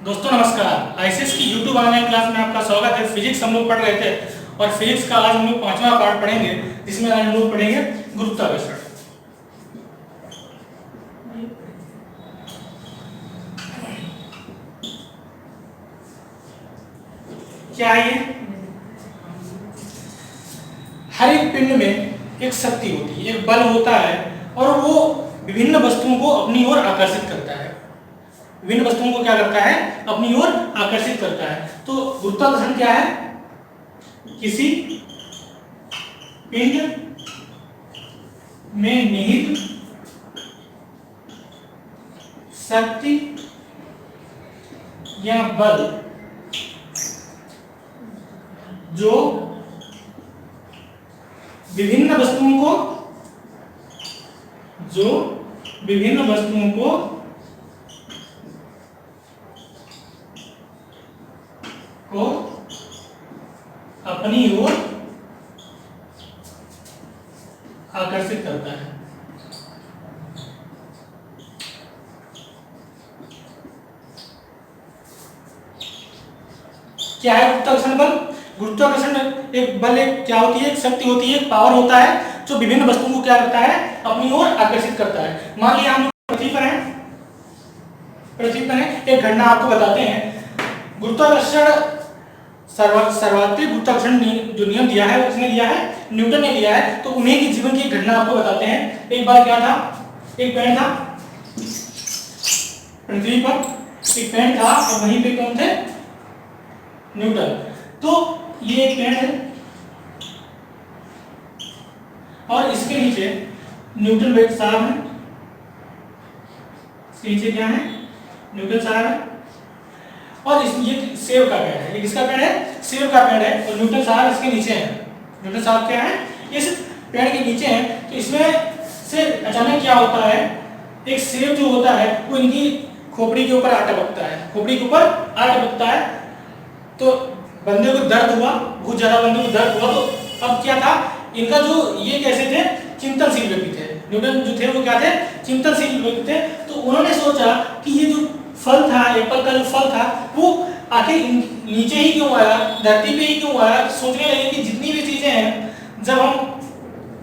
दोस्तों नमस्कार। आईसीएस की यूट्यूब ऑनलाइन क्लास में आपका स्वागत है। फिजिक्स हम लोग पढ़ रहे थे और फिजिक्स का आज हम लोग 5वां पार्ट पढ़ेंगे, जिसमें आज हम लोग पढ़ेंगे गुरुत्वाकर्षण। क्या है ये? हर एक पिंड में एक शक्ति होती है, एक बल होता है और वो विभिन्न वस्तुओं को अपनी ओर आकर्षित करता है। विभिन्न वस्तुओं को क्या करता है? अपनी ओर आकर्षित करता है। तो गुरुत्वाकर्षण क्या है? किसी पिंड में निहित शक्ति या बल जो विभिन्न वस्तुओं को अपनी ओर आकर्षित करता है। क्या है गुरुत्वाकर्षण बल? गुरुत्वाकर्षण एक बल, एक क्या होती है? एक शक्ति होती है, एक पावर होता है जो विभिन्न वस्तुओं को क्या करता है? अपनी ओर आकर्षित करता है। मान लिया हम लोग पृथ्वी पर हैं, एक घटना आपको बताते हैं। गुरुत्वाकर्षण सर्वाधिक गुरुत्वाकर्षण जो नियम दिया है, उसने दिया है, न्यूटन ने दिया है। तो उन्हीं की जीवन की घटना आपको बताते हैं। एक बार क्या था, एक पेड़ था पृथ्वी पर, एक पेड़ था और वहीं पे कौन थे? न्यूटन। तो ये एक पेड़ है और इसके नीचे न्यूटन बैठ साहब है। इसके नीचे क्या है? न्यूटन साहब है। और ये सेब का पेड़ है। ये किसका पेड़ है? सेब का पेड़ है और न्यूटन साहब इसके नीचे हैं। न्यूटन साहब क्या है? इस पेड़ के नीचे हैं। तो इसमें से अचानक क्या होता है? एक सेब जो होता है वो इनकी खोपड़ी के ऊपर आ टपकता है। खोपड़ी के ऊपर आ टपकता है तो बंदे को दर्द हुआ, बहुत ज्यादा बंदे को दर्द हुआ। तो अब क्या था, इनका जो ये कैसे थे? चिंतनशील व्यक्ति थे। न्यूटन जो थे वो क्या थे? चिंतनशील व्यक्ति थे। तो उन्होंने सोचा कि ये जो फल था, एप्पल का जो फल था, वो आखिर नीचे ही क्यों आया, धरती पे ही क्यों आया? सोचने लगे कि जितनी भी चीजें हैं, जब हम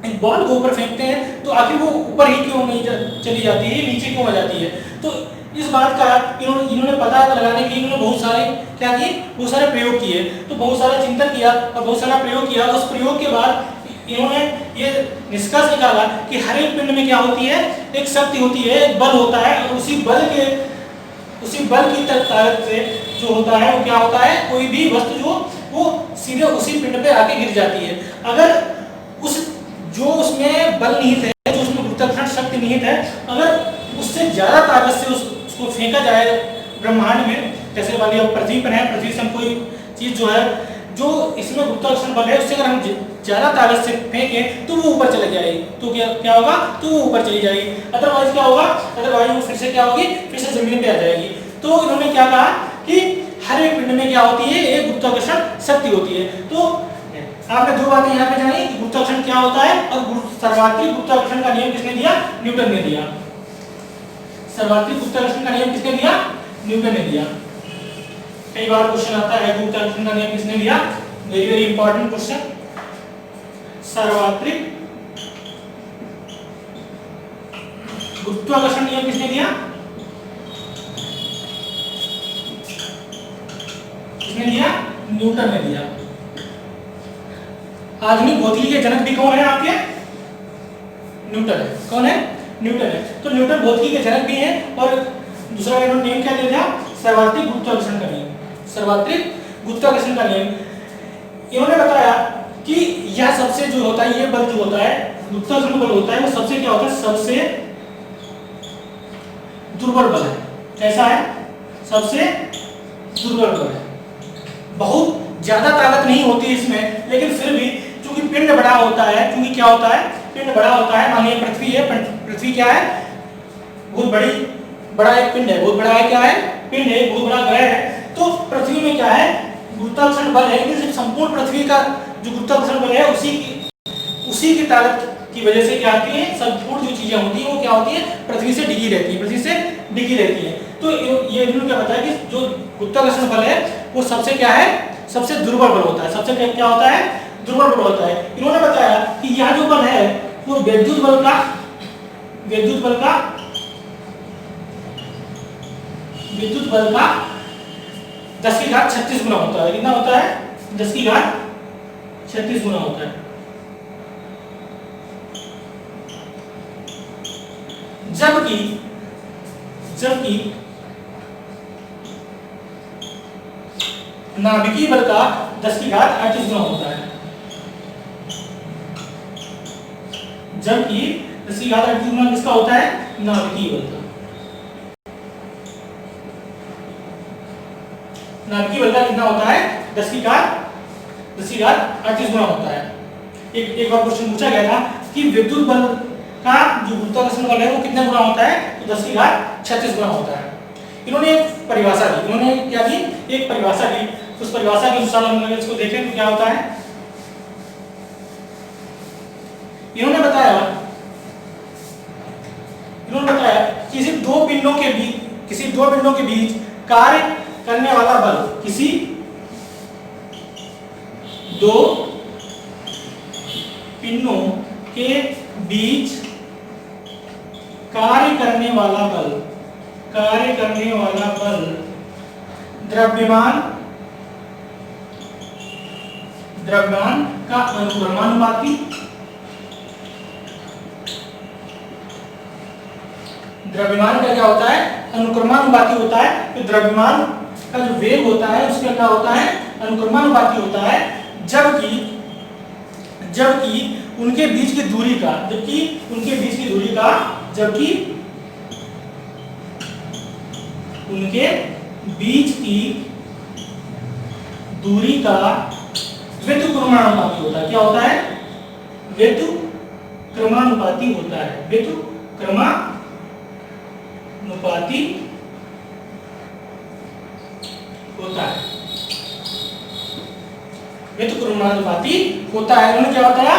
एक बॉल को ऊपर फेंकते हैं तो आखिर वो ऊपर ही क्यों नहीं चली जाती है, नीचे क्यों आ जाती है? तो इस बात का इन्होंने पता लगाने के लिए इन्होंने बहुत सारे क्या किए? बहुत सारे प्रयोग किए। तो बहुत सारा चिंतन किया और बहुत सारा प्रयोग किया। उस प्रयोग के बाद इन्होंने ये निष्कर्ष निकाला कि हर एक पिंड में क्या होती है? एक शक्ति होती है, एक बल होता है और उसी बल की ताकत से जो होता है वो क्या होता है? कोई भी वस्तु जो वो सीधे उसी पिंड पे आके गिर जाती है। अगर उसमें बल निहित है, जो उसमें गुरुत्वाकर्षण शक्ति निहित है, अगर उससे ज्यादा ताकत से उसको फेंका जाए ब्रह्मांड में, जैसे मान लिया पृथ्वी पर है, पृथ्वी से हम कोई चीज जो है, जो इसमें गुरुत्वाकर्षण बल है, उससे अगर हम ज्यादा ताकत से फेंकें तो वो ऊपर चले जाएगी। तो क्या होगा? तो वो ऊपर चली जाएगी। अदरवाइज क्या होगा? अदरवाइज वो फिर से क्या होगी? फिर से जमीन पे आ जाएगी। तो इन्होंने क्या कहा कि हर एक पिंड में क्या होती है? एक गुरुत्वाकर्षण शक्ति होती है। तो आपने दो बातें यहाँ पे जानी, गुरुत्वाकर्षण क्या होता है और सर्वाधिक गुरुत्वाकर्षण का नियम किसने दिया? न्यूटन ने दिया। सर्वाधिक गुरुत्वाकर्षण का नियम किसने दिया? न्यूटन ने दिया। कई बार क्वेश्चन आता है गुरुत्वाकर्षण का नियम किसने दिया? Very very important question. सर्वाधिक गुरुत्वाकर्षण नियम किसने दिया? किसने दिया? न्यूटन ने दिया। आधुनिक भौतिकी के जनक भी कौन है आपके? न्यूटन है। कौन है? न्यूटन है। तो न्यूटन भौतिकी के जनक भी हैं और दूसरा इन्होंने नियम क्या दिया था? सर्वाधिक गुरुत्वाकर्षण का नियम। सर्वाधिक गुरुत्वाकर्षण का नियम इन्होंने बताया कि यह सबसे जो होता है, ये बल जो होता है, गुरुत्वाकर्षण बल होता है, वो सबसे क्या होता है? सबसे दुर्बल बल है। कैसा है? सबसे दुर्बल बल है। बहुत ज्यादा ताकत नहीं होती इसमें, लेकिन फिर भी क्योंकि पिंड बड़ा होता है, क्योंकि क्या होता है? पिंड बड़ा होता है। मान लीजिए पृथ्वी है, पृथ्वी क्या है? बहुत बड़ा एक पिंड है। बहुत बड़ा है, क्या है? पिंड है, बहुत बड़ा ग्रह है। तो पृथ्वी में क्या है? गुरुत्वाकर्षण बल है, लेकिन संपूर्ण पृथ्वी का जो गुरुत्वाकर्षण बल है उसी की ताकत की वजह से क्या आती है? संपूर्ण जो चीजें होती हैं वो क्या होती है? पृथ्वी से डिगी रहती है, पृथ्वी से डिग्री रहती है। तो ये इन्होंने क्या बताया कि जो गुरुत्वाकर्षण बल है वो सबसे क्या है, सबसे दुर्बल बल होता है। सबसे क्या होता है, दुर्बल बल होता है। इन्होंने बताया कि यह जो बल है वो विद्युत बल का 10⁻36 गुना होता है। कितना होता है, 10⁻36 गुना होता है। जबकि नाभिकीय बल का 10⁻38 गुना होता है। जबकि 10⁻38 गुना किसका होता है, नाभिकीय बल का। नाभिकीय बल का कितना होता है, 10⁻38 गुना होता है। एक बार क्वेश्चन पूछा गया था कि विद्युत बल का जो गुरुत्वाकर्षण बल है वो कितना गुना होता है, तो 10⁻36 गुना होता है। इन्होंने एक परिभाषा दी, इन्होंने क्या दी, एक परिभाषा दी। उस परिभाषा के अनुसार हम अगर इसको देखें तो क्या होता है, इन्होंने बताया किसी दो पिंडों के बीच कार्य करने वाला बल, किसी दो पिंडों के बीच कार्य करने वाला बल द्रव्यमान का अनुक्रमानुपाती, द्रव्यमान का क्या होता है, अनुक्रमानुपाती होता है। तो द्रव्यमान का जो वेग होता है उसका क्या होता है, अनुक्रमानुपाती होता है। जबकि उनके बीच की दूरी का व्युत्क्रमानुपाती होता है। क्या होता है, व्युत्क्रमानुपाती होता है। व्युत्क्रमानुपाती होता है। उन्होंने क्या बताया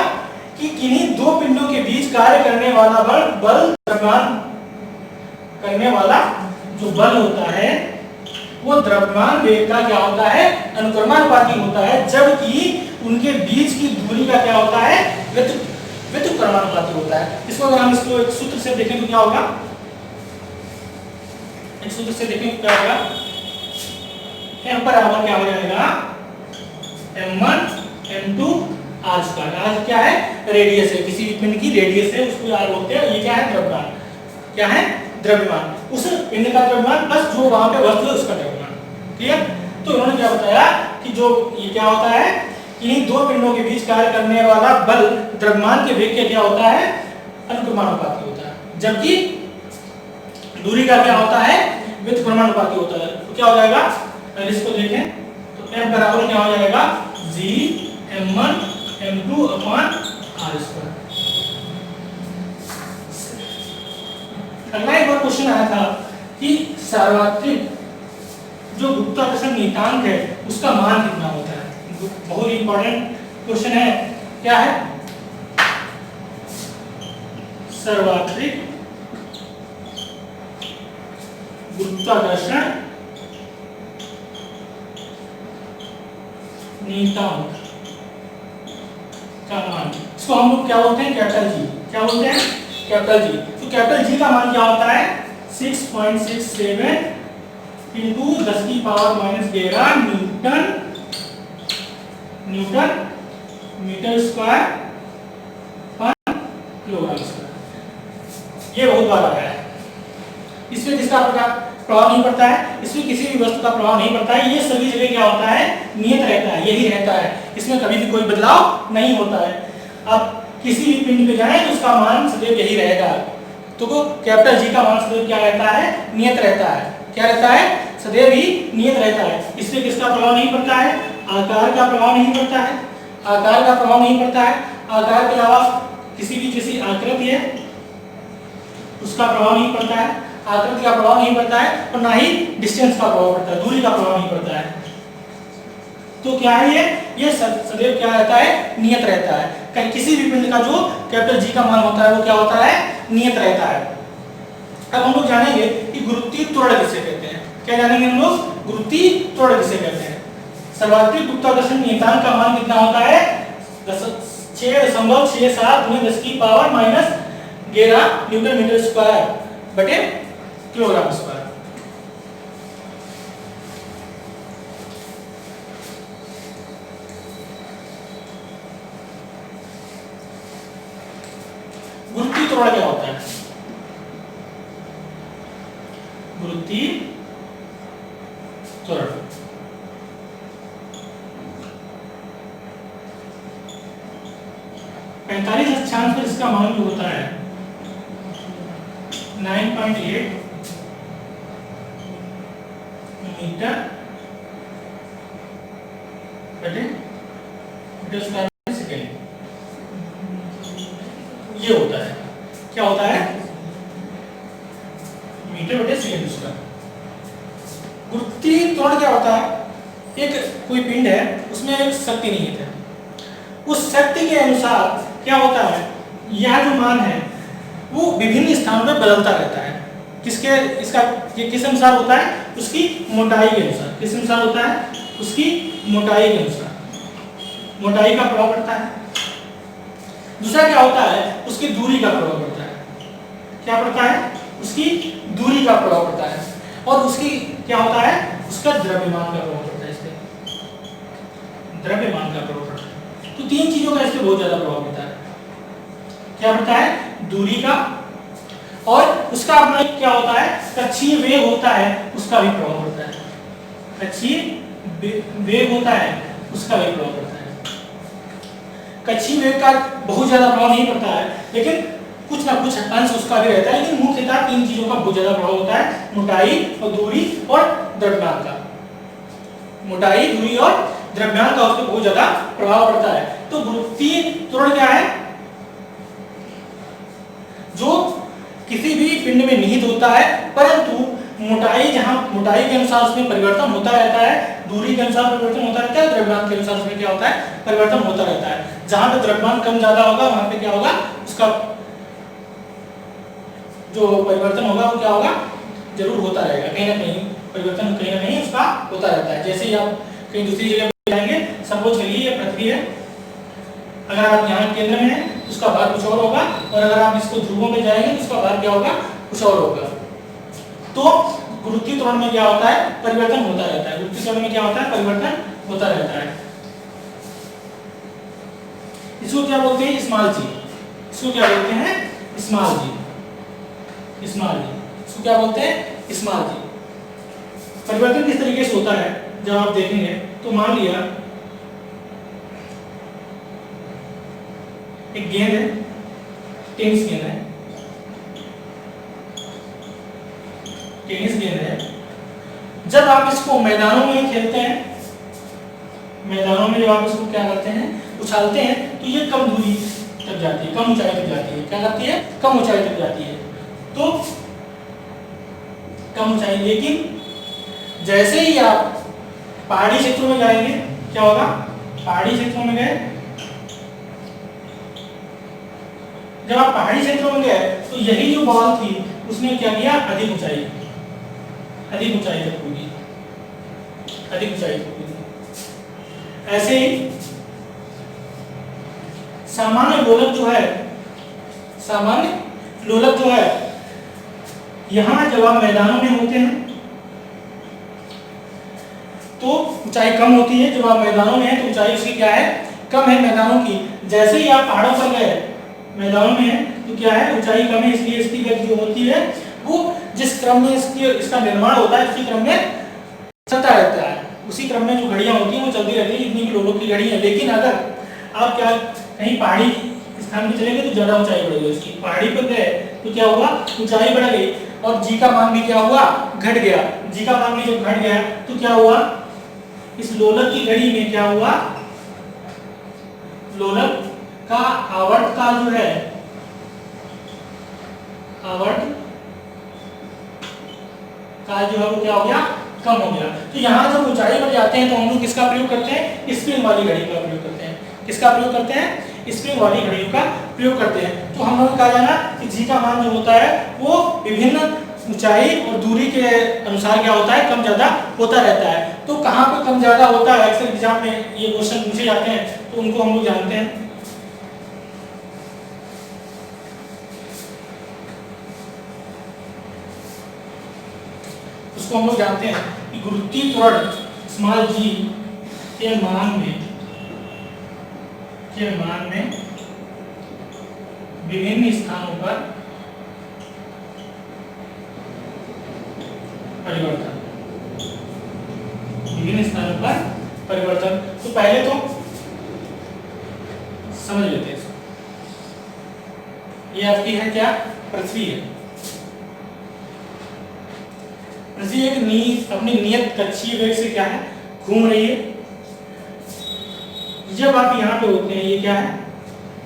कि किन्हीं दो पिंडों के बीच कार्य करने वाला बल द्रव्यमान करने वाला जो बल होता है वो द्रव्यमान वेग का क्या होता है, अनुक्रमानुपाती होता है। जबकि उनके बीच की दूरी का क्या होता है, व्युत्क्रमानुपाती होता है। इसको अगर हम इसको एक सूत्र से देखें तो क्या होगा, एक सूत्र से देखें तो क्या होगा, m बराबर क्या हो जाएगा, m1 m2 r²। r क्या है, रेडियस है, किसी भी पिंड की रेडियस है, उसको r बोलते हैं। ये क्या है, द्रव्यमान। क्या है, द्रव्यमान। उस पिंड का द्रव्यमान प्लस जो वहां पे वस्तु है उसका द्रव्यमान। क्लियर। तो उन्होंने क्या बताया कि जो ये क्या होता है, इन्हीं दो पिंडों के बीच कार्य करने वाला बल द्रव्यमान के वेग के क्या होता है, अनुक्रमानुपाती होता है। जबकि दूरी का क्या होता है, व्युत्क्रमानुपाती होता है। तो क्या हो जाएगा, अगर इसको देखें तो m बराबर क्या हो जाएगा, g m1 m2 upon r²। अगला एक बार क्वेश्चन आया था कि सार्वत्रिक जो गुरुत्वाकर्षण नियतांक है उसका मान कितना होता है। बहुत इंपॉर्टेंट क्वेश्चन है। क्या है, सार्वत्रिक गुरुत्वाकर्षण नियतांक का मान, इसको हम लोग क्या बोलते हैं, कैपिटल जी। क्या बोलते हैं, कैपिटल जी। तो कैपिटल जी का मान क्या होता है, 6.67 इंटू 10⁻⁻11 न्यूटन मीटर स्क्वायर पर किलोग्राम स्क्वायर। ये बहुत बार आया है। इसमें किसका प्रभाव नहीं पड़ता है, इसमें किसी भी वस्तु का प्रभाव नहीं पड़ता है। ये सभी जगह क्या होता है, नियत रहता है, यही रहता है। इसमें कभी भी कोई बदलाव नहीं होता है। अब किसी भी पिंड पे जाएं तो उसका मान सदैव यही रहेगा। तो कैपिटल जी का मान सदैव क्या रहता है, नियत रहता है। क्या रहता है, सदैव ही नियत रहता है। इसमें किसका प्रभाव नहीं पड़ता है, आकार का प्रभाव नहीं पड़ता है। आकार का प्रभाव नहीं पड़ता है। आकार के अलावा किसी आकृति है उसका प्रभाव नहीं पड़ता है। आकृति का प्रभाव नहीं पड़ता है और ना ही डिस्टेंस का प्रभाव पड़ता है, दूरी का प्रभाव नहीं पड़ता है। तो क्या है, ये सदैव क्या रहता है, नियत रहता है। कहीं किसी भी पिंड का जो कैपिटल जी का मान होता है वो क्या होता है, नियत रहता है। अब हम लोग जानेंगे कि गुरुत्वीय त्वरण किसे कहते हैं। क्या जानेंगे हम लोग? गुरुत्वीय त्वरण किसे कहते हैं। सर्वाधिक गुरुत्वाकर्षण नियतांक का मान कितना होता है? 6.67 × 10⁻⁻11 न्यूटन मीटर स्क्वायर बटे किलोग्राम स्क्वायर। गुरुत्वीय त्वरण क्या होता है? गुरुत्वीय त्वरण 45 अक्षांश पर इसका मान जो होता है 9.8 मीटर बटे मीटर स्क्वायर सेकेंड, ये होता है। क्या होता है? मीटर बटे सेकेंड स्क्वायर। गुरुत्वीय त्वरण क्या होता है? एक कोई पिंड है, उसमें एक शक्ति निहित है, उस शक्ति के अनुसार क्या होता है, यह जो मान है वो विभिन्न स्थानों में बदलता रहता है। किसके इसका ये किस अनुसार होता है? उसकी मोटाई के अनुसार। किस अनुसार होता है? उसकी मोटाई के अनुसार। मोटाई का प्रभाव पड़ता है। दूसरा क्या होता है? उसकी दूरी का प्रभाव पड़ता है। क्या पड़ता है? उसकी दूरी का प्रभाव पड़ता है। और उसकी क्या होता है? उसका द्रव्यमान का प्रभाव पड़ता है। इसके द्रव्यमान का प्रभाव पड़ता है। तो तीन चीजों का इससे बहुत ज्यादा प्रभाव पड़ता है। क्या पड़ता है? दूरी का, और उसका अपना क्या होता है? कक्षीय वेग होता है, उसका भी प्रभाव पड़ता है। कक्षीय वेग होता है, उसका भी प्रभाव पड़ता है। कक्षीय वेग का बहुत ज्यादा प्रभाव नहीं पड़ता है, लेकिन कुछ ना कुछ अंश उसका भी रहता है। लेकिन मुख्यतः तीन चीजों का बहुत ज्यादा प्रभाव होता है, मोटाई और दूरी और द्रव्यमान का। मोटाई, दूरी और द्रव्यमान का उसमें बहुत ज्यादा प्रभाव पड़ता है। तो गुरुत्वीय त्वरण क्या है? जो किसी भी पिंड में निहित होता है, परंतु मोटाई जहां मोटाई के अनुसार उसमें परिवर्तन होता रहता है, दूरी के अनुसार परिवर्तन होता रहता है, द्रव्यमान के अनुसार उसमें क्या होता है? परिवर्तन होता रहता है। जहां पे द्रव्यमान कम ज्यादा होगा वहां पे क्या होगा? उसका जो परिवर्तन होगा वो क्या होगा? जरूर होता रहेगा। कहीं ना कहीं परिवर्तन कहीं ना कहीं उसका होता रहता है। जैसे ही आप कहीं दूसरी जगह पे जाएंगे, सपोज करिए ये पृथ्वी है, अगर आप यहाँ केंद्र में हैं उसका भार कुछ और होगा, और अगर आप इसको ध्रुवों में जाएंगे तो उसका भार क्या होगा? कुछ और होगा। तो गुरुत्वीय त्वरण में क्या होता है? परिवर्तन होता रहता है। गुरुत्वीय त्वरण में क्या होता है? परिवर्तन होता रहता है। इसको क्या बोलते हैं? स्मॉल जी। इसको क्या बोलते हैं? स्मॉल जी। स्मॉल जी इसको क्या बोलते हैं? स्मॉल जी। परिवर्तन किस तरीके से होता है जब आप देखेंगे तो मान लिया एक गेंद है, टेनिस गेंद है, टेनिस गेंद है। जब आप इसको मैदानों में खेलते हैं, मैदानों में जब आप इसको क्या करते हैं? उछालते हैं, तो ये कम दूरी तक जाती है, कम ऊंचाई तक जाती है। क्या करती है? कम ऊंचाई तक जाती है। तो कम ऊंचाई, लेकिन जैसे ही आप पहाड़ी क्षेत्रों में जाएंगे क्या होगा? पहाड़ी क्षेत्रों में गए, जब आप पहाड़ी क्षेत्रों में गए तो यही जो बॉल थी उसने क्या किया? अधिक ऊंचाई तक कूदी, अधिक ऊंचाई तक कूदी। ऐसे ही सामान्य लोलक जो है, यहाँ जब आप मैदानों में होते हैं तो ऊंचाई कम होती है। जब आप मैदानों में हैं तो ऊंचाई उसकी क्या है? कम है मैदानों की। जैसे ही आप पहाड़ों पर गए, मैदानों में है तो क्या है? ऊंचाई कम है, इसलिए इसकी गति जो होती है वो जिस क्रम में इसका निर्माण होता है उसी क्रम में चलता रहता है। उसी क्रम में जो घड़ियां होती हैं वो चलती रहती है, जितनी भी लोगों की घड़ी है। लेकिन अगर आप क्या कहीं पहाड़ी स्थान पे चले गए तो ज्यादा ऊंचाई बढ़ गई उसकी। पहाड़ी पर गए तो क्या हुआ? ऊंचाई बढ़ गई और जी का मान भी क्या हुआ? घट गया। जी का मान भी जब घट गया तो क्या हुआ? इस लोलक की घड़ी में क्या हुआ? लोलक का आवर्त काल जो है, आवर्त काल जो है वो क्या हो गया? कम हो गया। तो यहाँ जब ऊंचाई पर जाते हैं तो हम लोग किसका प्रयोग करते हैं? स्प्रिंग वाली घड़ी का प्रयोग करते हैं। किसका प्रयोग करते हैं? स्प्रिंग वाली घड़ियों का प्रयोग करते हैं। तो हम लोगों ने कहा जाना कि जी का मान जो होता है वो विभिन्न ऊंचाई और दूरी के अनुसार क्या होता है, कम ज्यादा होता रहता है। तो कहाँ पे कम ज्यादा होता है, अक्सर एग्जाम में ये क्वेश्चन पूछे जाते हैं, तो उनको हम लोग जानते हैं। उसको हम लोग जानते हैं कि गुरुत्वीय त्वरण स्मॉल जी के मान में विभिन्न स्थानों पर परिवर्तन, विभिन्न स्थानों पर परिवर्तन। तो पहले तो समझ लेते हैं। ये आपकी है क्या, पृथ्वी है। पृथ्वी एक अपनी नियत कक्षीय वेग से क्या है, घूम रही है। जब आप यहाँ पे होते हैं, ये क्या है,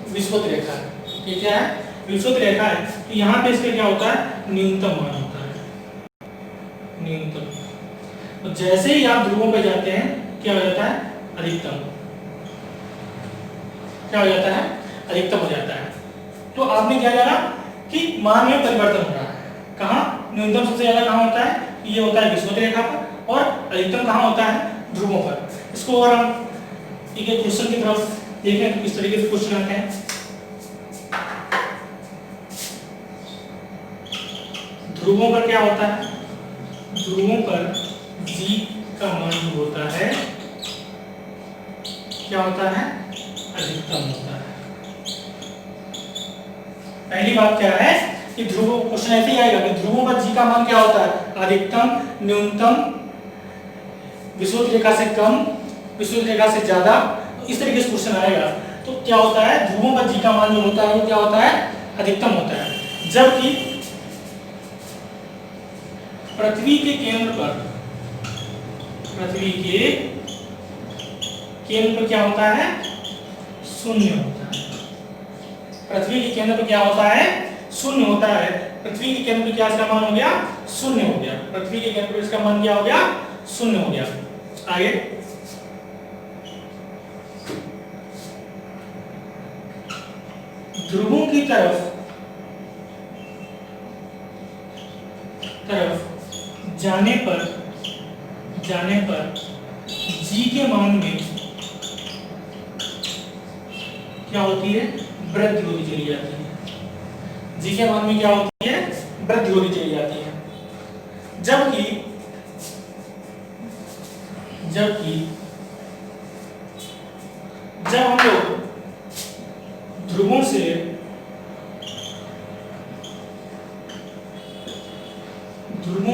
विषुवत रेखा है। ये क्या है, विषुवत रेखा है। तो यहाँ पे इसका क्या होता है, न्यूनतम मान होता है, न्यूनतम। तो जैसे ही आप ध्रुवों पे जाते हैं, क्या हो जाता है, अधिकतम। क्या हो जाता है, अधिकतम हो जाता है। तो आपने क्या जाना कि मान में परिवर्तन हो रहा है। कहाँ, न्यूनतम सबसे ज्यादा कहाँ होता है, ये होता है विषुवत रेखा पर, और अधिकतम कहाँ होता है, ध्रुवों पर। इसको अगर हम एक एक क्वेश्चन की तरफ देखें तो किस तरीके से क्वेश्चन आते हैं। ध्रुवों पर क्या होता है, ध्रुवों पर जी का मान जो होता है, क्या होता है, अधिकतम होता है। पहली बात क्या है कि ध्रुवों, क्वेश्चन ऐसे ही आएगा कि ध्रुवों पर जी का मान क्या होता है, अधिकतम, न्यूनतम, विषुवत रेखा से कम, विषुवत रेखा से ज्यादा। इस तरीके से क्वेश्चन आएगा। तो क्या होता है, ध्रुवों पर जी का मान जो होता है वो क्या होता है, अधिकतम होता है। जबकि पृथ्वी के केंद्र पर, पृथ्वी के केंद्र पर क्या होता है, शून्य होता है। पृथ्वी के केंद्र पर क्या होता है, शून्य होता है। पृथ्वी के केंद्र पर क्या इसका मान हो गया, शून्य हो गया। पृथ्वी के केंद्र पर इसका मान क्या हो गया, शून्य हो गया। आगे ध्रुवों की तरफ जाने पर जी के मान में क्या होती है, वृद्धि होती चली जाती है। जी के मान में क्या होती है, वृद्धि होती चली जाती है। जबकि जब हम लोग ध्रुवों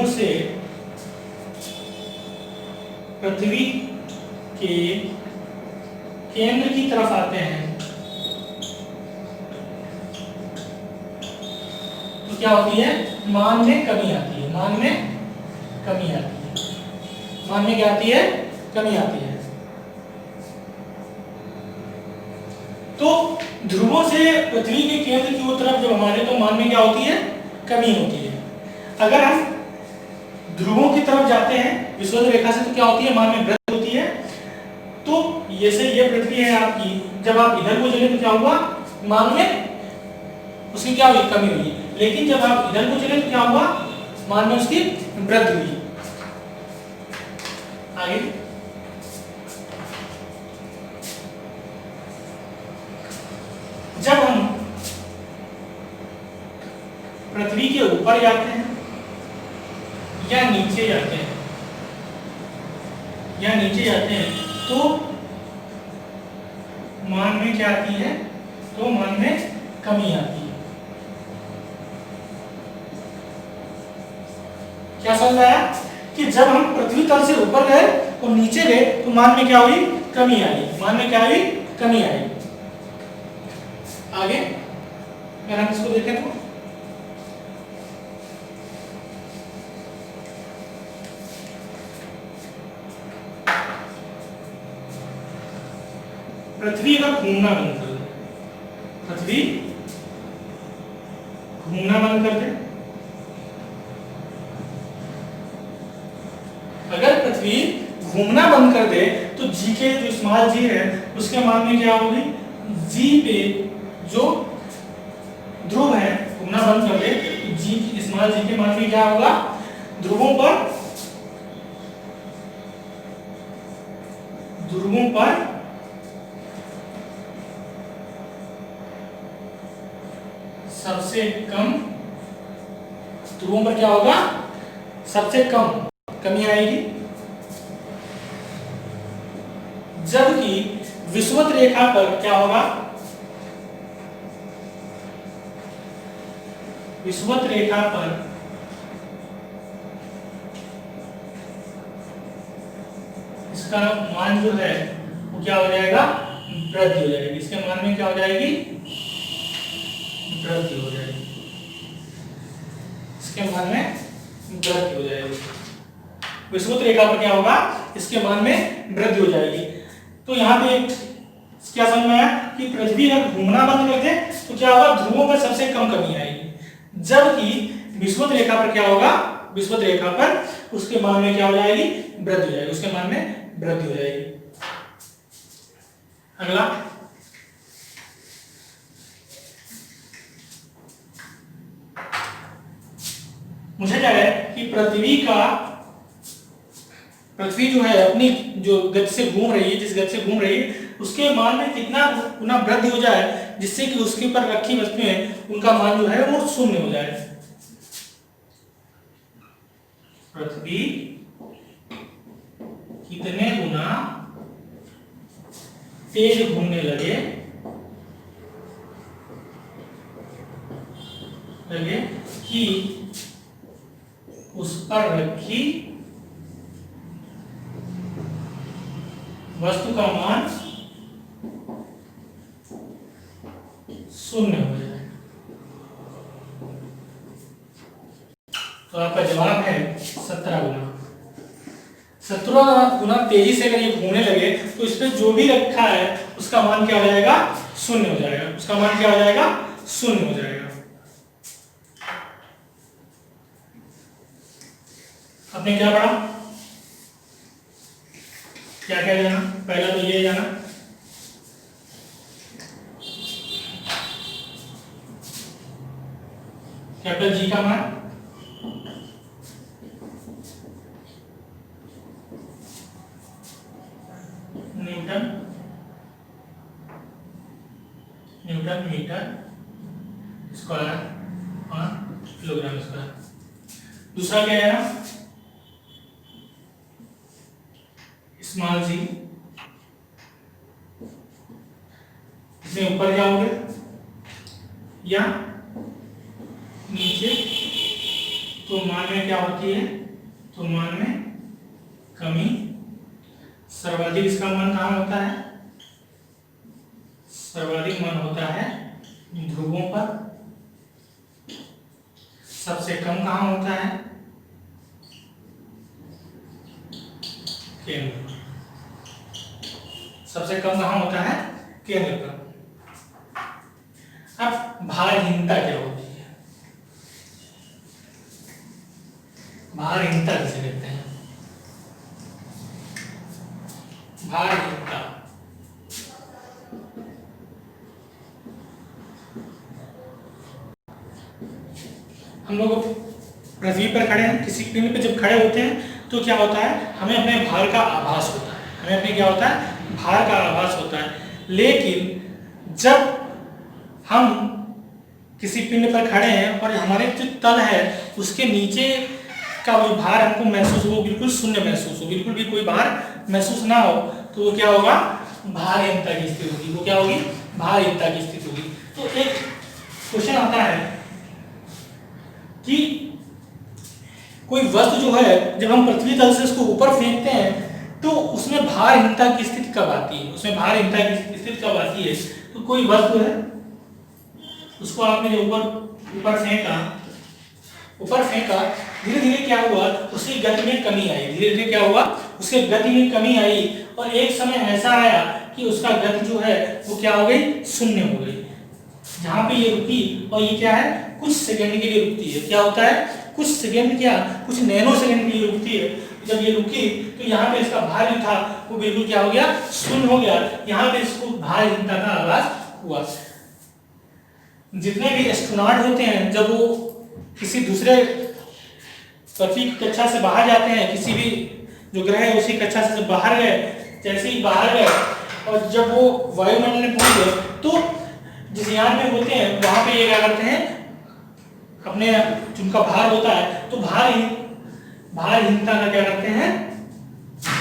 से पृथ्वी के केंद्र की तरफ आते हैं, तो क्या होती है, मान में कमी आती है। मान में कमी आती है। मान में क्या आती है, कमी आती है। तो ध्रुवों से पृथ्वी के केंद्र की तरफ जब हमारे, तो मान में क्या होती है, कमी होती है। अगर हम ध्रुवों की तरफ जाते हैं विषुवत रेखा से, तो क्या होती है, मान में वृद्धि होती है। तो ये से ये पृथ्वी है आपकी, जब आप इधर को चले तो क्या हुआ, मान में उसकी क्या हुई, कमी हुई। लेकिन जब आप इधर को चले तो क्या हुआ, मान में उसकी वृद्धि हुई। आगे जब हम पृथ्वी के ऊपर जाते हैं या नीचे जाते हैं तो मान में क्या आती है, तो मान में कमी आती है। क्या समझ में आया कि जब हम पृथ्वी तल से ऊपर गए और नीचे गए तो मान में क्या हुई, कमी आई। मान में क्या हुई, कमी आई। आगे अगर हम इसको देखें तो पृथ्वी का घूमना बंद कर दे, पृथ्वी घूमना बंद कर दे। अगर पृथ्वी घूमना बंद कर दे तो जी के जो स्मॉल जी है उसके मान में क्या होगी, जी पे जो ध्रुव है घूमना बंद कर दे तो जी स्मॉल जी के मान में क्या होगा, ध्रुवों पर सबसे कम, ध्रुवों पर क्या होगा, सबसे कम कमी आएगी। जबकि विषुवत रेखा पर क्या होगा, विषुवत रेखा पर इसका मान जो है वो क्या हो जाएगा, वृद्धि हो जाएगी। इसके मान में क्या हो जाएगी, वृद्धि हो जाएगी। इसके मान में वृद्धि हो जाएगी। विषुवत रेखा पर क्या होगा, इसके मान में वृद्धि हो जाएगी। तो यहाँ पे क्या समझ में आया कि पृथ्वी अगर घूमना बंद कर दे तो क्या होगा, ध्रुवों पर सबसे कम कमी आएगी। जबकि विषुवत रेखा पर क्या होगा, विषुवत रेखा पर उसके मान में क्या हो जाएगी, वृद्धि हो जाएगी, उसके मान में वृद्धि हो जाएगी। अगला मुझे क्या है कि पृथ्वी जो है अपनी जो गति से घूम रही है, जिस गति से घूम रही है उसके मान में कितना गुना वृद्धि हो जाए जिससे कि उसके ऊपर रखी वस्तुएं उनका मान जो है वो शून्य हो जाए। पृथ्वी कितने गुना तेज घूमने लगे कि उस पर रखी वस्तु का मान शून्य हो जाए। तो आपका जवाब है 17 गुना। 17 गुना तेजी से अगर ये घूमने लगे तो इसमें जो भी रखा है उसका मान क्या हो जाएगा, शून्य हो जाएगा। उसका मान क्या हो जाएगा, शून्य हो जाएगा। आपने क्या पढ़ा, क्या क्या जाना, पहला तो ये जाना कैपिटल जी का मान न्यूटन मीटर स्क्वायर और किलोग्राम स्क्वायर। दूसरा क्या है ना, स्मॉल जी, इसमें ऊपर जाओगे या नीचे तो मान में क्या होती है, तो मान में कमी। सर्वाधिक इसका मान कहाँ होता है, सर्वाधिक मान होता है ध्रुवों पर। सबसे कम कहाँ होता है, केंद्र पर। सबसे कम कहाँ होता है, केंद्र पर। अब भारहीनता क्या होती है, भारहीनता किसे कहते हैं, भारहीनता हम लोग पृथ्वी पर खड़े हैं, किसी पिंड पे जब खड़े होते हैं तो क्या होता है, हमें अपने भार का आभास होता है, हमें अपने क्या होता है, भार का आभास होता है। लेकिन जब हम किसी पिंड पर खड़े हैं और हमारे जो तल है उसके नीचे का वो भार हमको महसूस हो, बिल्कुल शून्य महसूस हो, बिल्कुल भी कोई भार महसूस ना हो, तो वो क्या होगा, भारहीनता की स्थिति होगी। वो क्या होगी, भारहीनता की स्थिति होगी। तो एक क्वेश्चन आता है कि कोई वस्तु जो है जब हम पृथ्वी तल से उसको ऊपर फेंकते हैं तो उसमें भारहीनता की स्थिति कब आती है, उसमें भारहीनता की स्थिति कब आती है। तो कोई वस्तु है उसको आपने ऊपर फेंका, धीरे धीरे क्या हुआ, उसकी गति में कमी आई, धीरे धीरे क्या हुआ, उसके गति में कमी आई और एक समय ऐसा आया कि उसका गति जो है वो क्या हो गई, शून्य हो गई। जहां पे ये रुकी और ये क्या है, कुछ सेकंड के लिए रुकती है। क्या होता है, कुछ सेकंड, क्या कुछ नैनो सेकंड के लिए रुकती है। जब ये रुकी तो यहाँ पे इसका भार जो था वो बिल्कुल क्या हो गया, शून्य हो गया। यहाँ पे इसको भारहीनता का आभास हुआ। जितने भी एस्ट्रोनॉट होते हैं जब वो किसी दूसरे पृथ्वी की कक्षा से बाहर जाते हैं, किसी भी जो ग्रह है उसी कक्षा से जब बाहर गए, जैसे ही बाहर गए और जब वो वायुमंडल में पहुंच गए तो जिस यान में होते हैं वहां पे ये क्या करते हैं, अपने जिनका भार होता है तो भारहीनता का क्या करते हैं,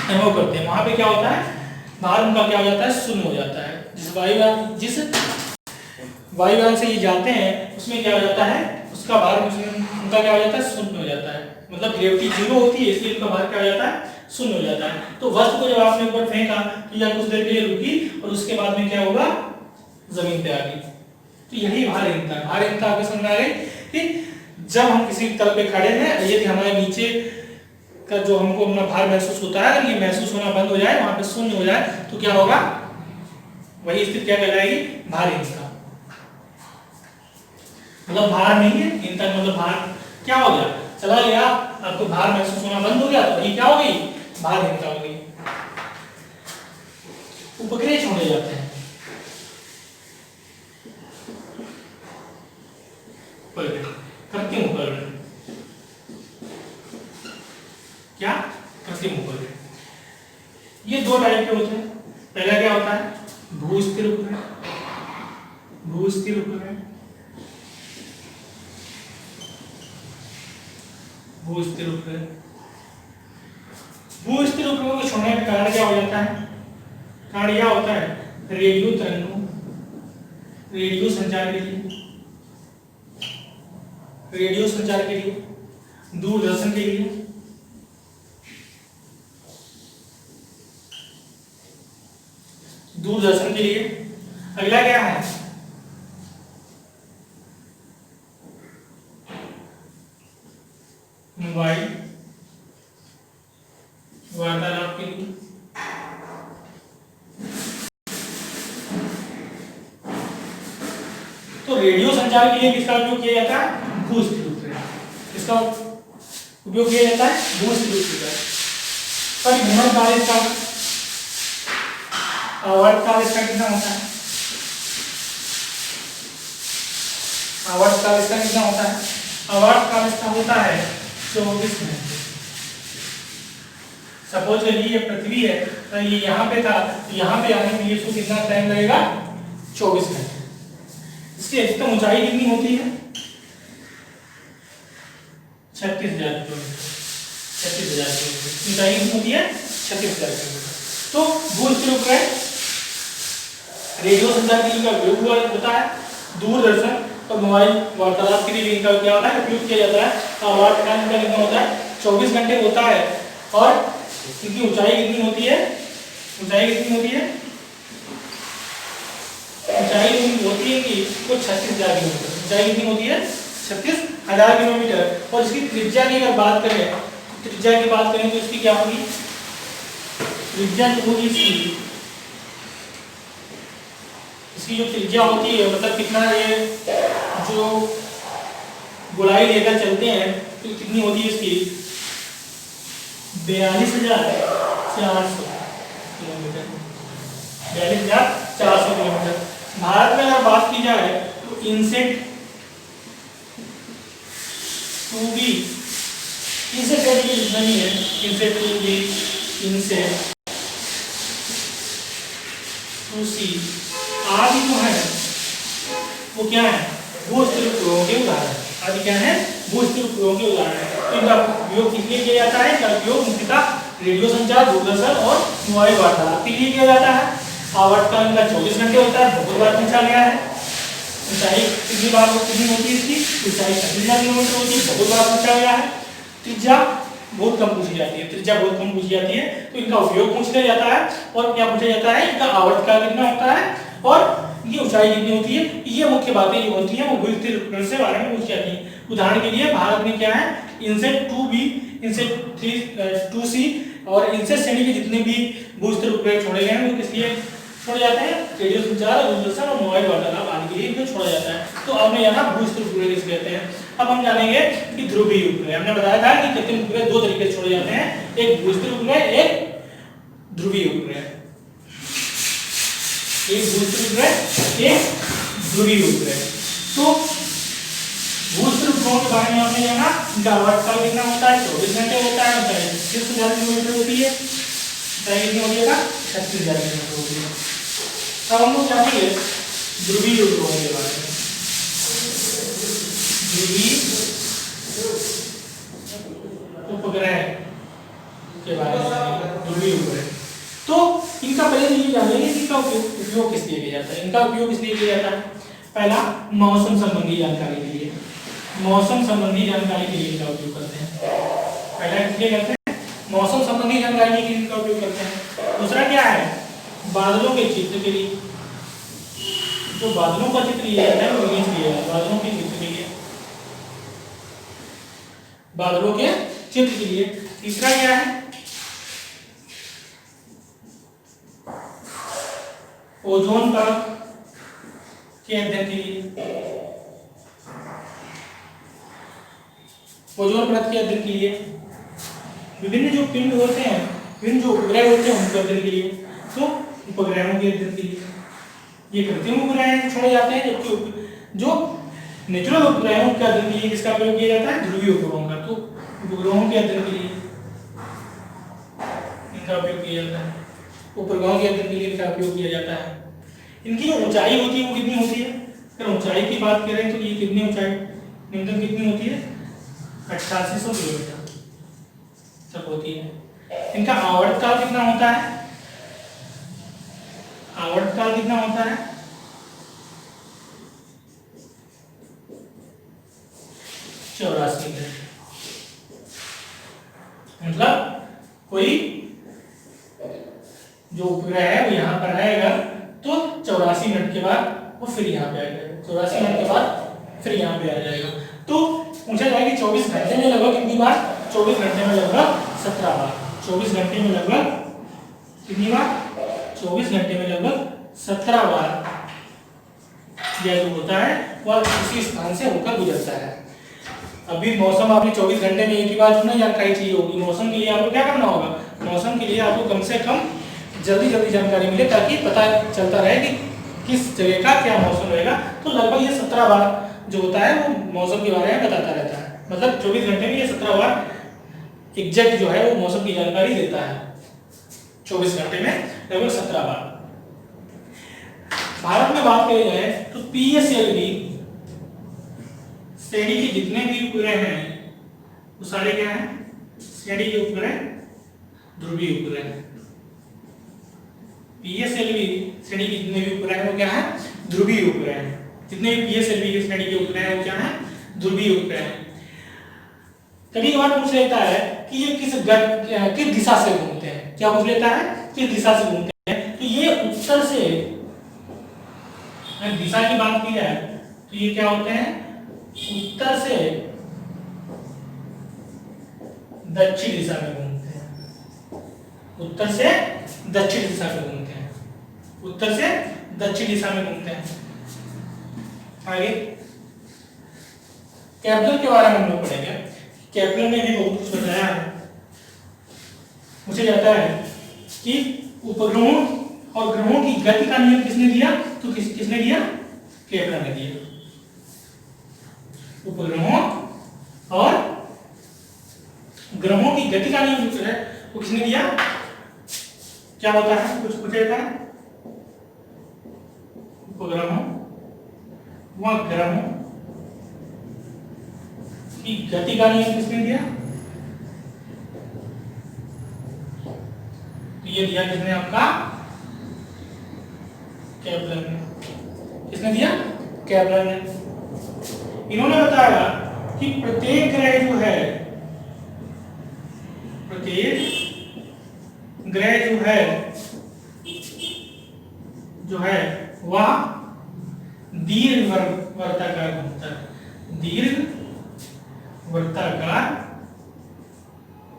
अनुभव करते हैं। वहां पे क्या होता है, भार उनका क्या हो जाता है, शून्य हो जाता है। जिस वायुयान से ये जाते हैं उसमें क्या हो जाता है, उसका भार उनका क्या हो जाता है, शून्य हो जाता है। मतलब ग्रेविटी जीरो होती है इसलिए उनका भार क्या हो जाता है, शून्य हो जाता है। तो वस्तु को जब आपने ऊपर फेंका तो यह कुछ देर के लिए रुकी और उसके बाद में क्या होगा, जमीन पे आ गई। तो यही भारहीनता है। भारहीनता आपको समझ में आ गई कि जब हम किसी तल पे खड़े हैं, यदि हमारे नीचे का जो हमको अपना भार महसूस होता है अगर ये महसूस होना बंद हो जाए, वहां पे शून्य हो जाए तो क्या होगा, वही स्थिति क्या कहलाएगी, भारहीनता। मतलब भार नहीं है, हीनता मतलब भार क्या हो गया, चला गया, आपको भार महसूस होना बंद हो गया तो ये क्या हो गई, भारहीनता हो गई। उपग्रह छोड़े जाते हैं, कृत्रिम उपग्रह, क्या, कृत्रिम उपग्रह। ये दो टाइप के होते हैं। पहला क्या होता है, भू-स्थिर उपग्रह, भू-स्थिर उपग्रह, भू-स्थिर उपग्रह। भू-स्थिर उपग्रह को छोड़ने का कारण क्या हो जाता है, कारण यह होता है रेडियो तरंगों, रेडियो संचार के लिए, रेडियो संचार के लिए, दूरदर्शन के लिए, दूरदर्शन के लिए। अगला क्या है, मोबाइल वार्तालाप के लिए, तो रेडियो संचार के लिए किसका उपयोग किया जाता है, भू-स्थिर उपग्रह। किसका उपयोग किया जाता है, भू-स्थिर उपग्रह। परिभ्रमण काल इसका, आवर्त काल इसका कितना होता है, आवर्त काल इसका कितना होता है, आवर्त काल इसका होता है 24 घंटे। सपोज करिए ये पृथ्वी है तो ये यहाँ पे था, यहाँ पे आने के लिए इसको कितना टाइम लगेगा, 24 घंटे। इसकी अधिकतम ऊंचाई कितनी होती है, 36,000 किलोमीटर, 36,000 किलोमीटर ऊंचाई कितनी होती है, 36,000 किलोमीटर। तो भू-स्थिर उपग्रह रेडियो संचार के लिए उपयोग हुआ होता है, दूरदर्शन और मोबाइल वार्तालाप के लिए इनका क्या होता है, उपयोग किया जाता है। आवर्त काल इनका कितना होता है, 24 घंटे होता है। और इनकी ऊंचाई कितनी होती है, ऊंचाई कितनी होती है, ऊंचाई होती है कि वो 36,000 किलोमीटर, ऊंचाई कितनी होती है, 36,000 किलोमीटर। और इसकी त्रिज्या की अगर बात करें, त्रिज्या की बात करें तो इसकी क्या होगी, त्रिज्या जो होगी इसकी जो त्रिज्या होती है, मतलब कितना ये जो गोलाई लेकर चलते हैं तो कितनी होती है इसकी, 42,400 किलोमीटर, 42,400 किलोमीटर। भारत में अगर बात की जाए तो इनसेट 2B, इनसेट कैटेगरी जितना ही है, इनसेट 2B, इनसेट 2C आदि जो है वो क्या है, भू-स्थिर उपग्रहों के उदाहरण। आदि क्या है, भू-स्थिर उपग्रहों के उदाहरण है। इनका उपयोग किस लिए किया जाता है, इनका उपयोग मुख्यतः रेडियो संचार, दूरदर्शन और मोबाइल वार्तालाप के लिए किया जाता है। आवर्त काल इनका 24 घंटे होता है, बहुत बार पूछा गया है। ऊंचाई कितनी बार कितनी होती है इसकी, ऊंचाई 36,000 किलोमीटर होती है, बहुत बार पूछा गया है। त्रिज्या बहुत कम पूछी जाती है, त्रिज्या बहुत कम पूछी जाती है, तो इनका उपयोग पूछ लिया जाता है। और क्या पूछा जाता है, इनका आवर्त काल कितना होता है और ये ऊंचाई कितनी होती है। ये मुख्य बातें जो होती हैं वो भू-स्थिर उपग्रह से बारे में पूछी जाती हैं। उदाहरण के लिए भारत में क्या है, इनसेट 2B, इनसेट 2C और इनसेट श्रेणी के जितने भी भू-स्थिर उपग्रह छोड़े गए हैं वो किस लिए छोड़े जाते हैं, रेडियो संचार, दूरदर्शन और मोबाइल वार्तालाप आदि के लिए इनको छोड़ा जाता है। तो आपने जाना भू-स्थिर उपग्रह किसे कहते हैं। अब हम जानेंगे कि ध्रुवीय उपग्रह। हमने बताया था कि कृत्रिम उपग्रह दो तरीके से छोड़े जाते हैं, एक भू-स्थिर उपग्रह, एक ध्रुवीय उपग्रह। एक भू-स्थिर उपग्रह एक ध्रुवीय उपग्रह। तो भूस्तर उपग्रहों के बारे में आपने जाना, इनका आवर्तकाल कितना होता है, 24 घंटे होता है, ऊंचाई 36,000 किलोमीटर होती है, ऊंचाई कितनी होती है, 36,000 किलोमीटर होती है। अब हम लोग जानेंगे ध्रुवीय उपग्रहों के बारे में। ध्रुवीय उपग्रह के बारे में, ध्रुवीय उपग्रह, तो इनका पहले ये जानेंगे कि इनका उपयोग किस लिए किया जाता है। इनका उपयोग किस लिए किया जाता है? पहला, मौसम संबंधी जानकारी के लिए, मौसम संबंधी जानकारी के लिए इनका उपयोग करते हैं। पहला इसलिए करते हैं मौसम संबंधी जानकारी के लिए इनका उपयोग करते हैं। दूसरा क्या है? बादलों के चित्र के लिए, जो बादलों का चित्र लिया जाता है वो इमेज लिया है, बादलों के चित्र के लिए, बादलों के चित्र के लिए। तीसरा क्या है? ओजोन परत के अध्ययन के लिए, ओजोन परत के अध्ययन के लिए, विभिन्न जो पिंड होते हैं, विभिन्न जो उपग्रह होते हैं उनके अध्ययन के लिए, तो उपग्रहों के अध्ययन के लिए। ये कृत्रिम उपग्रह छोड़े जाते हैं, जबकि जो नेचुरल उपग्रहों के अध्ययन के लिए किसका प्रयोग किया जाता है? ध्रुवीय उपग्रहों का। तो उपग्रहों के अध्ययन के लिए इनका उपयोग किया जाता है, उपग्रहों के अध्ययन के लिए इनका उपयोग किया जाता है। इनकी जो ऊंचाई होती है वो कितनी होती है? अगर ऊंचाई की बात करें तो ये कितनी ऊंचाई न्यूनतम कितनी होती है? 8800 किलोमीटर तक होती है। इनका आवर्तकाल कितना होता है? आवर्तकाल कितना होता है? 84 घंटे। मतलब कोई जो उपग्रह है वो यहाँ पर रहेगा तो 84 मिनट के बाद वो फिर यहाँ पे आ जाएगा, 84 मिनट के बाद फिर यहाँ पे आ जाएगा। तो पूछा जाएगा कि 24 घंटे में लगभग कितनी बार? 24 घंटे में लगभग 17 बार। 24 घंटे में लगभग कितनी बार? 24 घंटे में लगभग 17 बार यह जो होता है वह किसी स्थान से होकर गुजरता है। अभी मौसम आपने 24 घंटे में एक ही बार चुना, जानकारी चाहिए होगी। मौसम के लिए आपको क्या करना होगा? मौसम के लिए आपको कम से कम जल्दी जल्दी जानकारी मिले ताकि पता चलता रहे कि किस जगह का क्या मौसम रहेगा। तो लगभग ये 17 बार जो होता है वो मौसम के बारे में बताता रहता है। मतलब 24 घंटे में ये 17 बार एग्जैक्ट जो है वो मौसम की जानकारी देता है। 24 घंटे में लगभग 17 बार। भारत में बात करी जाए तो पीएसएलवी श्रेणी के जितने भी उपग्रह हैं वो सारे क्या हैं? श्रेणी के उपग्रह ध्रुवीय उपग्रह। पीएसएलवी श्रेणी के जितने भी उपग्रह हैं वो क्या है? ध्रुवीय उपग्रह हैं। जितने भी पीएसएलवी की श्रेणी के उपग्रह हैं वो क्या है? ध्रुवीय उपग्रह हैं। कभी कभार पूछ लेता है कि ये किस दिशा से घूमते हैं। क्या पूछ लेता है? किस दिशा से घूमते हैं? तो ये उत्तर से, अगर दिशा की बात की जाए तो ये क्या होते हैं? उत्तर से दक्षिण दिशा में घूमते हैं। उत्तर से दक्षिण दिशा में घूमते हैं। उत्तर से दक्षिण दिशा में घूमते हैं। आगे केपलर के बारे में हम लोग पढ़ेंगे। केपलर ने भी बहुत कुछ बताया है। पूछा जाता है कि उपग्रहों और ग्रहों की गति का नियम किसने दिया? तो किसने दिया? केपलर ने दिया। उपग्रहों और ग्रहों की गति का नियम जो है वो किसने दिया? क्या होता है? कुछ पूछा जाता है? उपग्रहों व ग्रहों की गति का नियम किसने दिया? तो ये दिया किसने? आपका केपलर ने। किसने दिया? केपलर ने। इन्होंने बताया कि प्रत्येक ग्रह जो है वह दीर्घ वर्ताकार घूमता है। दीर्घ वर्ताकार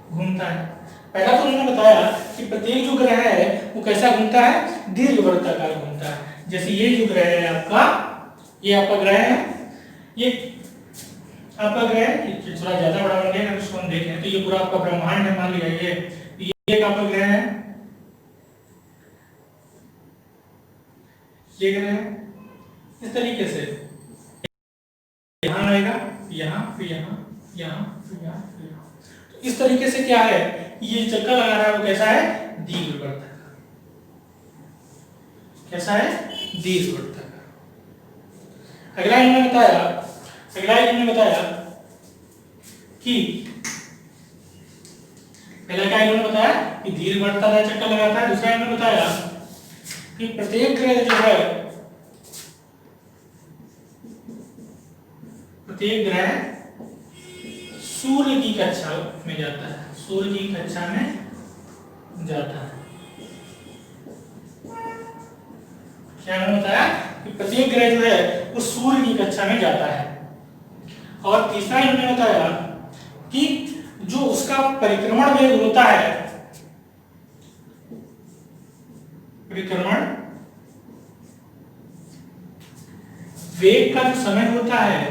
घूमता है। पहला तो उन्होंने बताया कि प्रत्येक जो ग्रह है वो कैसा घूमता है? दीर्घ वर्ताकार घूमता है। जैसे ये जो ग्रह है आपका, ये आपका ग्रह है, ये आपका ग्रह थोड़ा ज्यादा बड़ा बन गया। अगर इसको हम देखें तो ये पूरा आपका ब्रह्मांड है। मान लिया ये एक आपका ग्रह है, ये ग्रह है, इस तरीके से यहाँ आएगा, यहाँ फिर यहाँ, यहाँ फिर यहाँ, फिर यहाँ। तो इस तरीके से क्या है, ये चक्कर लगा रहा है वो कैसा है, दीर्घवृत्ताकार। कैसा है, दीर्घवृत्ताकार। अगला इन्होंने बताया कि पहला क्या इन्होंने बताया कि दीर्घवृत्ताकार चक्कर लगाता है। दूसरा इन्होंने बताया कि प्रत्येक ग्रह जो है, प्रत्येक ग्रह सूर्य की कक्षा में जाता है, सूर्य की कक्षा में जाता है। क्या इन्होंने बताया कि प्रत्येक ग्रह जो है वो सूर्य की कक्षा में जाता है। और तीसरा इन्होंने बताया कि जो उसका परिक्रमण वेग होता है, परिक्रमण वेग का जो समय होता है,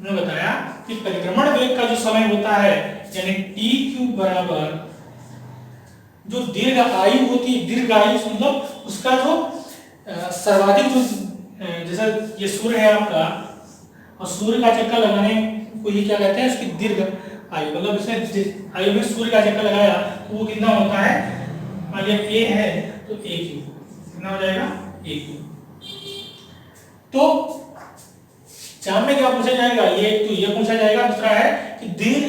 उन्होंने बताया कि परिक्रमण वेग का जो समय होता है यानी टी क्यूब बराबर जो दीर्घ आयु होती है, दीर्घ आयु मतलब उसका जो सर्वाधिक जो जैसा ये सूर्य है आपका, और सूर्य का चक्कर लगाने को ही क्या कहते हैं, इसकी दीर्घ आयु। मतलब इसने आयु में सूर्य का चक्कर लगाया तो वो कितना होता है, मान लिया ए है तो ए क्यूब कितना हो जाएगा, ए क्यूब। तो चार में क्या पूछा जाएगा, ये तो ये पूछा जाएगा। दूसरा है कि दीर्घ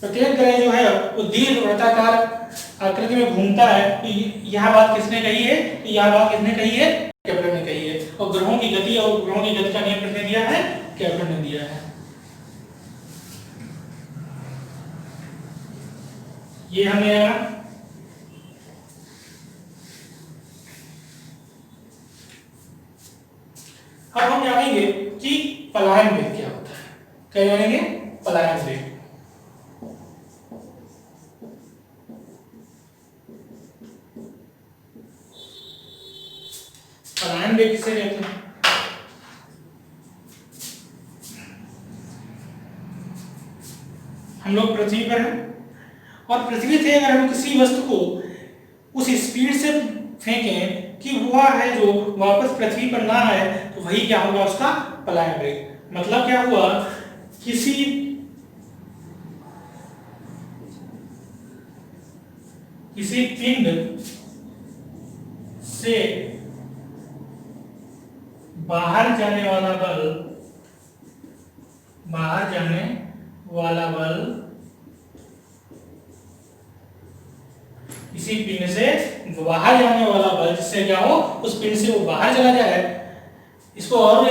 प्रत्येक ग्रह जो है वो दीर्घवृत्ताकार आकृति में घूमता है। तो यह बात किसने कही है, तो यह बात किसने कही है, केपलर ने कही है। और ग्रहों की गति और ग्रहों की गति का नियम किसने दिया है, केपलर ने दिया है। ये हमें आया। अब हम जानेंगे कि पलायन वेग क्या होता है। क्या जानेंगे, पलायन वेग। पलायन वेग किसे कहते हैं, हम लोग पृथ्वी पर हैं और पृथ्वी से अगर हम किसी वस्तु को उस स्पीड से फेंकें कि वह है जो वापस पृथ्वी पर ना आए, तो वही क्या होगा, उसका पलायन वेग। मतलब क्या हुआ, किसी पिंड से बाहर जाने वाला बल इसी पिंड से बाहर जाने वाला बल, जिससे क्या हो, उस पिंड से वो बाहर चला जाए। इसको और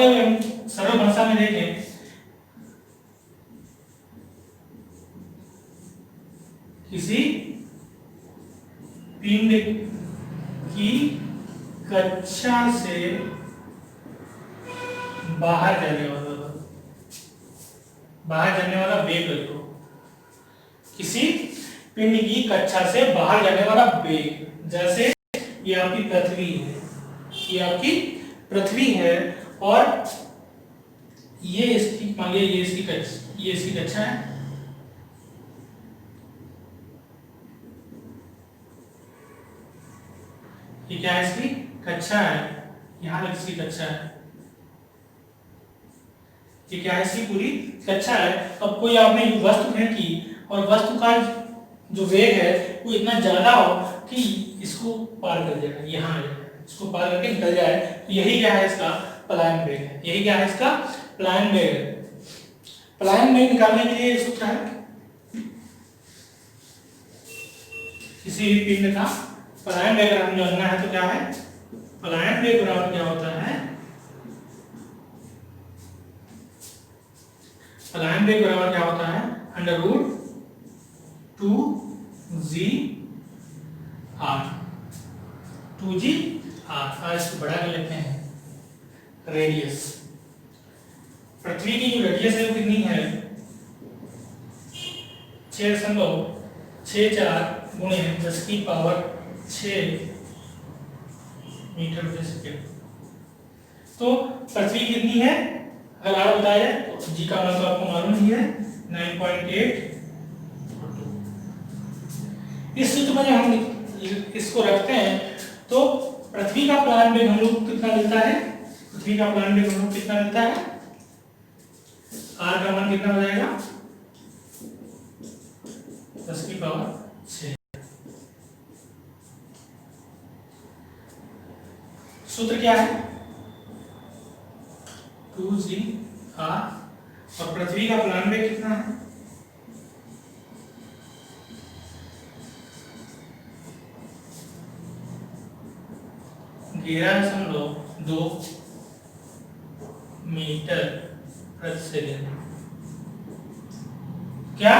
सरल भाषा में देखें, किसी पिंड की कक्षा से बाहर जाने वाला वेग लिखो। किसी पिंड की कक्षा से बाहर जाने वाला वेग, जैसे ये आपकी पृथ्वी है, ये आपकी पृथ्वी है और ये इसकी, मान लीजिए ये इसकी कक्षा है। ये क्या है, इसकी कक्षा है, यहाँ तक इसकी कक्षा है। ये क्या है, इसकी पूरी कक्षा है। अब कोई आपने वस्तु फेंकी और वस्तु का जो वेग है वो इतना ज्यादा हो कि इसको पार कर जाएगा, यहाँ आ जाएगा, इसको पार करके निकल जाए, तो यही क्या है, इसका पलायन वेग है। यही क्या है, इसका पलायन वेग है। पलायन वेग निकालने के लिए सूत्र है, किसी भी पिंड का पलायन वेग अगर हमें जानना है तो क्या है, पलायन वेग बराबर क्या होता है, पलायन वेग बराबर क्या होता है, √2gr। 2gr, इसको बड़ा कर लेते हैं, रेडियस। पृथ्वी की जो रेडियस है वो कितनी है, 6.64 गुणे 10⁶ मीटर प्रति सेकेंड। तो पृथ्वी कितनी है, अगर आप बताया तो जी का मान तो आपको मालूम ही है, 9.8। इस सूत्र में हम इसको रखते हैं तो पृथ्वी का प्लान वेग हम लोग कितना मिलता है, पृथ्वी का प्लान वेग हम लोग कितना मिलता है, आर का मान कितना हो जाएगा 10⁶। सूत्र क्या है 2g r, और पृथ्वी का प्लान वेग कितना है 11.2 मीटर प्रति सेकेंड। क्या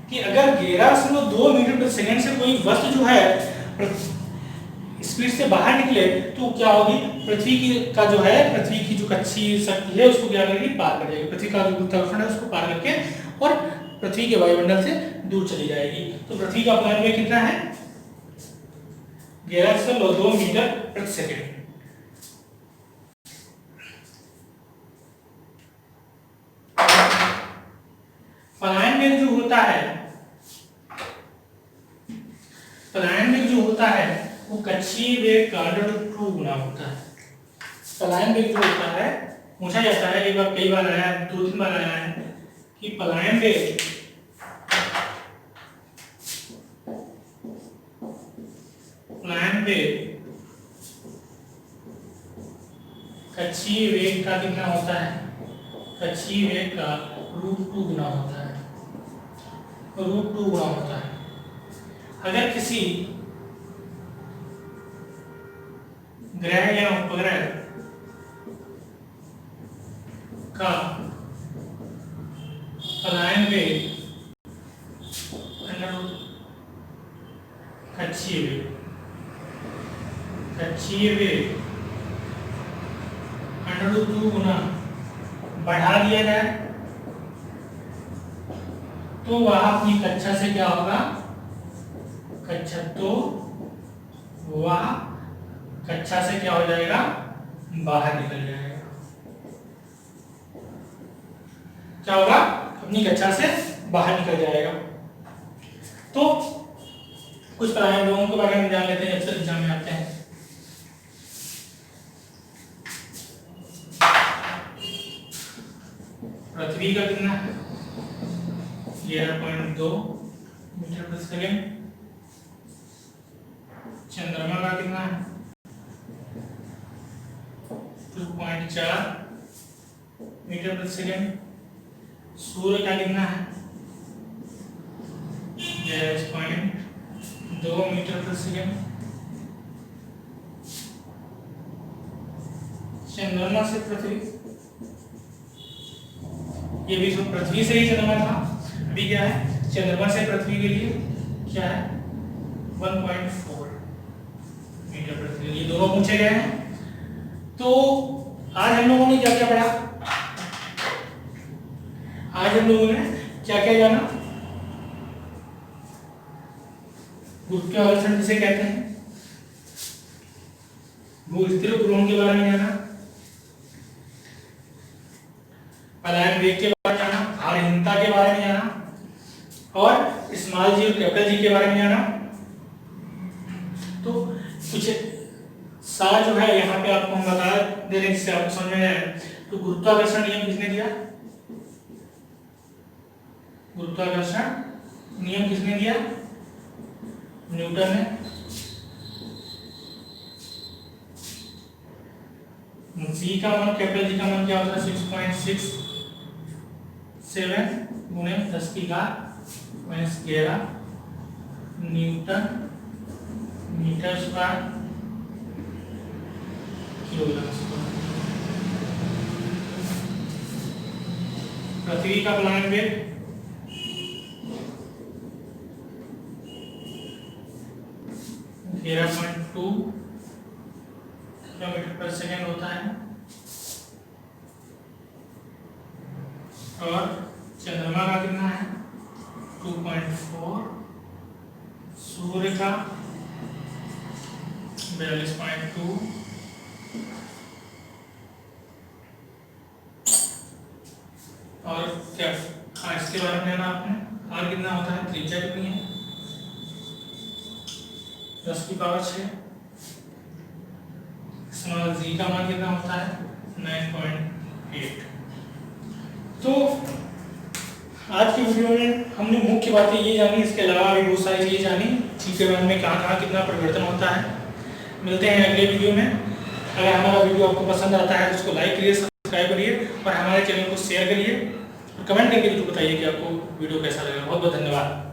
कि अगर 11.2 मीटर प्रति सेकेंड से कोई वस्तु जो है स्पीड से बाहर निकले तो क्या होगी, पृथ्वी की का जो है, पृथ्वी की जो कच्ची शक्ति है उसको क्या करेगी, पार कर जाएगी। पृथ्वी का जो गुरुत्वाकर्षण है उसको पार करके और पृथ्वी के वायुमंडल से दूर चली जाएगी। तो पृथ्वी का प्लान वेग कितना है 11.2 मीटर प्रति सेकेंड। पलायन वेग जो होता है, पलायन वेग जो होता है वो कक्षीय वेग का 2 गुना होता है। पलायन वेग जो होता है, पूछा जाता है, एक बार कई बार आया है, 2-3 बार आया है कि पलायन वेग कक्षीय वेग का कितना होता है, कक्षीय वेग का √2 गुना होता है, √2 गुना होता है। अगर किसी ग्रह या उपग्रह का पलायन वेग कक्षीय वेग √2 गुना बढ़ा दिया जाए तो वह अपनी कक्षा से क्या होगा, वह कक्षा से क्या हो जाएगा, बाहर निकल जाएगा। क्या होगा, अपनी कक्षा से बाहर निकल जाएगा। तो कुछ पलायन लोगों के बारे में जान लेते हैं, अक्सर एग्जाम में आते हैं। पृथ्वी का कितना है 11.2 मीटर प्रति सेकेंड। चंद्रमा का कितना है 2.4 मीटर प्रति सेकेंड। सूर्य का कितना है 11.2 मीटर प्रति सेकेंड। चंद्रमा से पृथ्वी, ये भी जो पृथ्वी से ही चंद्रमा था, अभी क्या है चंद्रमा से पृथ्वी के लिए क्या है 1.4 मीटर प्रति सेकेंड। ये दोनों पूछे गए हैं। तो आज हम लोगों ने क्या क्या पढ़ा, आज हम लोगों ने क्या क्या जाना, गुरुत्वाकर्षण जिसे कहते हैं, भू-स्थिर उपग्रहों के बारे में जाना, पलायन वेग के बारे में जाना, भारहीनता के बारे में जाना, और स्मॉल जी और कैपिटल जी के बारे में जाना। तो कुछ सार जो है यहाँ पे आपको हम बता दे रहे हैं जिससे आपको समझ में आए। तो गुरुत्वाकर्षण नियम किसने दिया, गुरुत्वाकर्षण नियम किसने दिया, न्यूटन ने। जी का मान, कैपिटल जी का मान क्या होता है 6.67 गुणे 10⁻⁻11 newton metre square kilogram square. पृथ्वी का पलायन वेग 11.2 किलोमीटर पर सेकेंड होता है, और चंद्रमा का कितना है 2.4, सूर्य का 42.2, और क्या इसके बारे में जाना आपने, आर कितना होता है, त्रिज्या कितनी है 10⁶। स्मॉल जी का मान कितना होता है 9.8। तो आज की वीडियो में हमने मुख्य बातें ये जानी, इसके अलावा भी बहुत सारी चीज़ें जानी, जी के मान में कहाँ कहाँ कितना परिवर्तन होता है। मिलते हैं अगले वीडियो में। अगर हमारा वीडियो आपको पसंद आता है तो उसको लाइक करिए, सब्सक्राइब करिए और हमारे चैनल को शेयर करिए और कमेंट करके जरूर बताइए कि आपको वीडियो कैसा लगा। बहुत बहुत धन्यवाद।